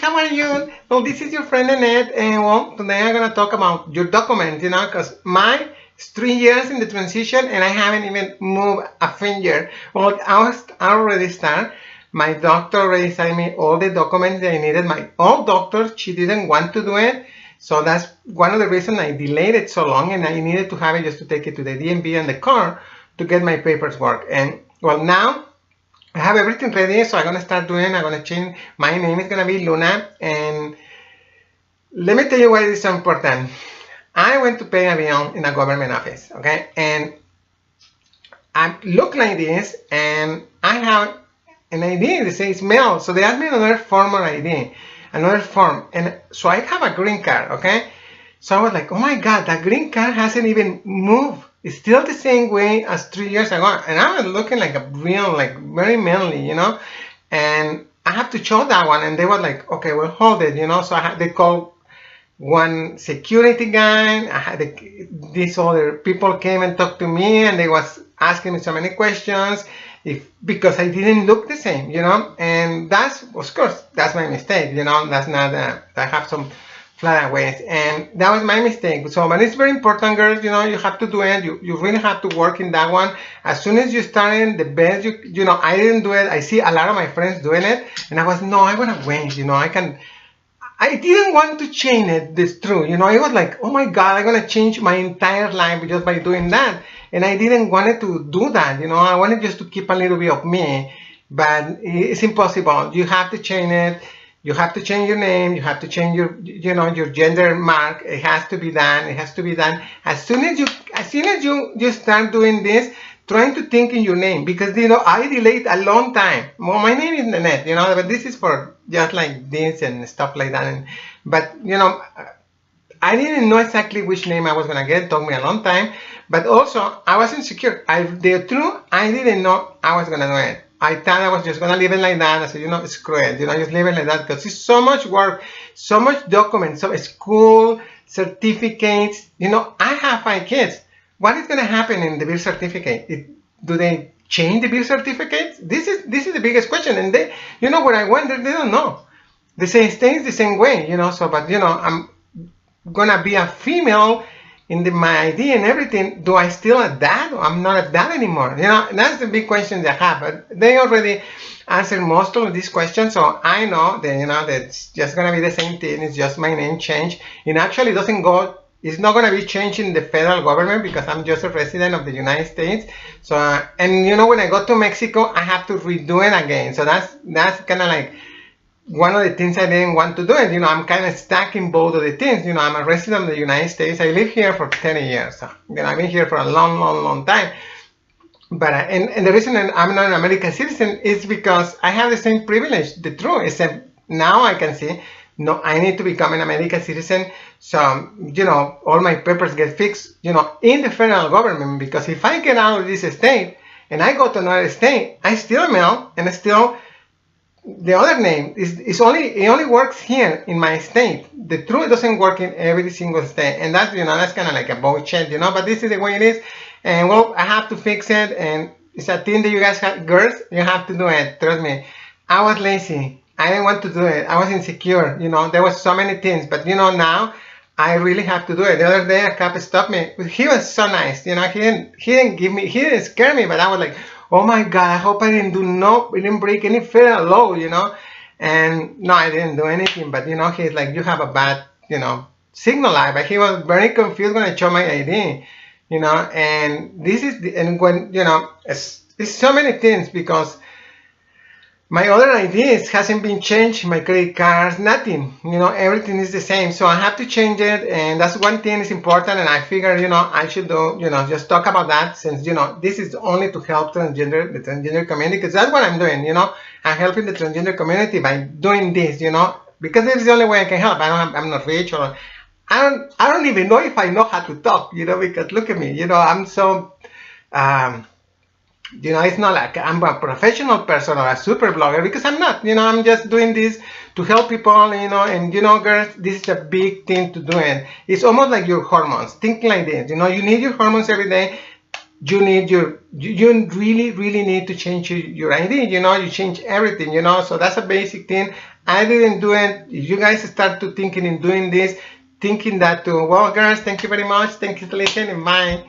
how are you? Well, this is your friend Annette, and well, today I'm gonna talk about your documents, because mine is 3 years in the transition, and I haven't even moved a finger. Well, I already start. My doctor already sent me all the documents that I needed. My old doctor, she didn't want to do it, so that's one of the reasons I delayed it so long, and I needed to have it just to take it to the DMV and the car to get my papers work. And well, now I have everything ready, so I'm gonna start doing. I'm gonna change. My name is gonna be Luna, and let me tell you why it is so important. I went to pay a bill in a government office, okay, and I look like this, and I have an ID that says mail, so they asked me another form or ID, another form, and so I have a green card, okay. So I was like, oh my God, that green card hasn't even moved. It's still the same way as 3 years ago. And I was looking like a real, like very manly, and I have to show that one. And they were like, okay, well, hold it, So they called one security guy. These other people came and talked to me, and they was asking me so many questions because I didn't look the same, And that's, of course, that's my mistake, That's not, I have some flat ways, and that was my mistake. So, but it's very important, girls, you have to do it. You really have to work in that one. As soon as you start in the best, I didn't do it. I see a lot of my friends doing it, and I was, no, I'm gonna wait, I didn't want to change it, this true, it was like, oh my God, I'm gonna change my entire life just by doing that. And I didn't want to do that, I wanted just to keep a little bit of me, but it's impossible. You have to change it. You have to change your name. You have to change your, your gender mark. It has to be done. It has to be done as soon as you start doing this. Trying to think in your name, because I delayed a long time. Well, my name is Nanette, but this is for just like this and stuff like that. But I didn't know exactly which name I was gonna get. It took me a long time. But also I was insecure. I didn't know I was gonna do it. I thought I was just gonna leave it like that. I said, screw it, just leave it like that, because it's so much work, so much documents, so school certificates. I have 5 kids. What is gonna happen in the birth certificate? Do they change the birth certificates? This is the biggest question. And they, where I went, they don't know. They say it stays the same way, So, but I'm gonna be a female in my ID and everything. Do I still a dad? Or I'm not a dad anymore? That's the big question they have. But they already answered most of these questions, so I know that that it's just gonna be the same thing. It's just my name change. It actually doesn't go. It's not gonna be changed in the federal government, because I'm just a resident of the United States. So and when I go to Mexico, I have to redo it again. So that's kind of like one of the things I didn't want to do it. I'm kind of stuck in both of the things. I'm a resident of the United States. I live here for 10 years. So, I've been here for a long, long, long time. But and the reason I'm not an American citizen is because I have the same privilege. The truth is that now I can see, no, I need to become an American citizen. So, all my papers get fixed, in the federal government. Because if I get out of this state and I go to another state, I still mail, and still the other name it only works here in my state. The truth doesn't work in every single state, and that's that's kind of like a bullshit, but this is the way it is. And well, I have to fix it, and it's a thing that you guys girls, you have to do it. Trust me. I was lazy. I didn't want to do it. I was insecure. There was so many things, but now I really have to do it. The other day, a cop stopped me. He was so nice. He didn't scare me, but I was like, oh my God, I hope I didn't break any federal law, And no, I didn't do anything, but he's like, you have a bad, signal light. But he was very confused when I showed my ID, and this is when, it's so many things, because my other IDs hasn't been changed, my credit cards, nothing, everything is the same. So I have to change it, and that's one thing is important, and I figure, I should do, just talk about that, since, this is only to help the transgender community, because that's what I'm doing, I'm helping the transgender community by doing this, because it's the only way I can help. I'm not rich, or I don't even know if I know how to talk, because look at me, I'm so, it's not like I'm a professional person or a super blogger, because I'm not. I'm just doing this to help people, and girls, this is a big thing to do. And it's almost like your hormones. Think like this, you need your hormones every day. You really need to change your ID, you change everything, so that's a basic thing. I didn't do it. If you guys start to thinking in doing this, thinking that too. Well, girls, thank you very much. Thank you for listening. Bye.